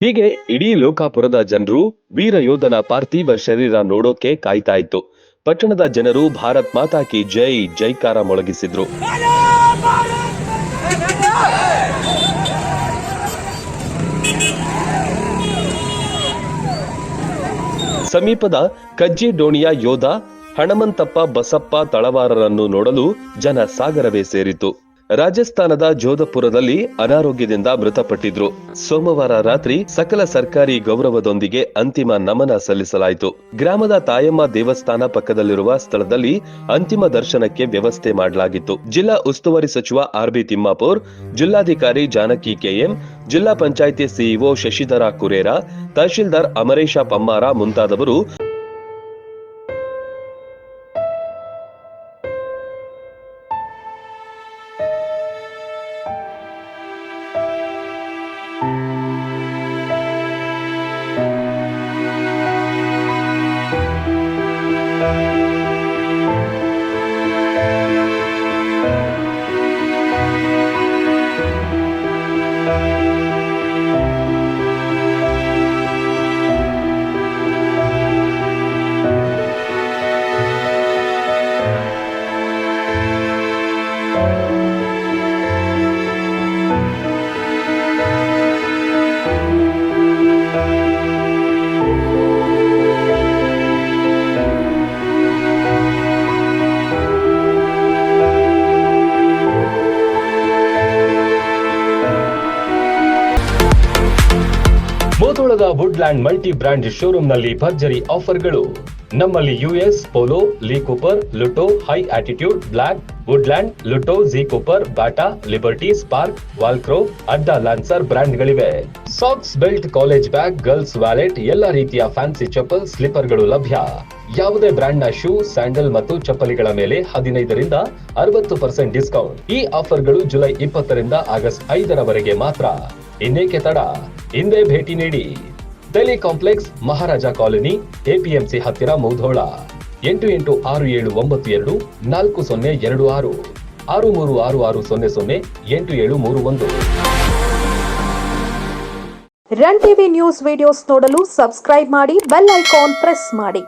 ಹೀಗೆ ಇಡೀ ಲೋಕಾಪುರದ ಜನರು ವೀರ ಯೋಧನ ಪಾರ್ಥಿವ ಶರೀರ ನೋಡೋಕೆ ಕಾಯ್ತಾ ಇತ್ತು. ಪಟ್ಟಣದ ಜನರು ಭಾರತ್ ಮಾತಾ ಕಿ ಜೈ ಜೈಕಾರ ಮೊಳಗಿಸಿದ್ರು. ಸಮೀಪದ ಕಜ್ಜಿ ಡೋಣಿಯ ಯೋಧ ಹಣಮಂತಪ್ಪ ಬಸಪ್ಪ ತಳವಾರರನ್ನು ನೋಡಲು ಜನ ಸಾಗರವೇ ಸೇರಿತು. ರಾಜಸ್ಥಾನದ ಜೋಧಪುರದಲ್ಲಿ ಅನಾರೋಗ್ಯದಿಂದ ಮೃತಪಟ್ಟಿದ್ರು. ಸೋಮವಾರ ರಾತ್ರಿ ಸಕಲ ಸರ್ಕಾರಿ ಗೌರವದೊಂದಿಗೆ ಅಂತಿಮ ನಮನ ಸಲ್ಲಿಸಲಾಯಿತು. ಗ್ರಾಮದ ತಾಯಮ್ಮ ದೇವಸ್ಥಾನ ಪಕ್ಕದಲ್ಲಿರುವ ಸ್ಥಳದಲ್ಲಿ ಅಂತಿಮ ದರ್ಶನಕ್ಕೆ ವ್ಯವಸ್ಥೆ ಮಾಡಲಾಗಿತ್ತು. ಜಿಲ್ಲಾ ಉಸ್ತುವಾರಿ ಸಚಿವ ಆರ್.ಬಿ. ತಿಮ್ಮಾಪುರ್, ಜಿಲ್ಲಾಧಿಕಾರಿ ಜಾನಕಿ ಕೆಎಂ, ಜಿಲ್ಲಾ ಪಂಚಾಯಿತಿ ಸಿಇಒ ಶಶಿಧರ ಕುರೇರ, ತಹಶೀಲ್ದಾರ್ ಅಮರೇಶ ಪಮ್ಮಾರ ಮುಂತಾದವರು ಮೋದೋಳದ ವುಡ್ಲ್ಯಾಂಡ್ ಮಲ್ಟಿ ಬ್ರಾಂಡ್ ಶೋರೂಮ್ನಲ್ಲಿ ಭರ್ಜರಿ ಆಫರ್ಗಳು. ನಮ್ಮಲ್ಲಿ ಯುಎಸ್, ಪೋಲೋ, ಲೀ ಕೂಪರ್, ಲುಟೋ, ಹೈ ಆಟಿಟ್ಯೂಡ್, ಬ್ಲಾಕ್, ವುಡ್ಲ್ಯಾಂಡ್, ಲುಟೋ, G Cooper, Bata, Liberty, Spark, Walkaroo, Adda, Lancer ಬ್ರಾಂಡ್ಗಳಿವೆ. Socks, belt, college bag, girls wallet, ಎಲ್ಲಾ ರೀತಿಯ ಫ್ಯಾನ್ಸಿ ಚಪ್ಪಲ್, ಸ್ಲಿಪ್ಪರ್ಗಳು ಲಭ್ಯ. ಯಾವುದೇ ಬ್ರಾಂಡ್ನ ಶೂ, ಸ್ಯಾಂಡಲ್ ಮತ್ತು ಚಪ್ಪಲಿಗಳ ಮೇಲೆ 15ರಿಂದ 60% ಡಿಸ್ಕೌಂಟ್. ಈ ಆಫರ್ಗಳು ಜುಲೈ 20ರಿಂದ ಆಗಸ್ಟ್ 5ರವರೆಗೆ ಮಾತ್ರ. ಇನ್ನೇಕೆ ತಡ, ಹಿಂದೆ ಭೇಟಿ ನೀಡಿ. ಡೆಲ್ಲಿ ಕಾಂಪ್ಲೆಕ್ಸ್, ಮಹಾರಾಜ ಕಾಲೋನಿ, ಎಪಿಎಂಸಿ ಹತ್ತಿರ, Mudhol. 886792 4026 636600 8731. Run TV news videos ನೋಡಲು ಸಬ್ಸ್ಕ್ರೈಬ್ ಮಾಡಿ, ಬೆಲ್ ಐಕಾನ್ ಪ್ರೆಸ್ ಮಾಡಿ.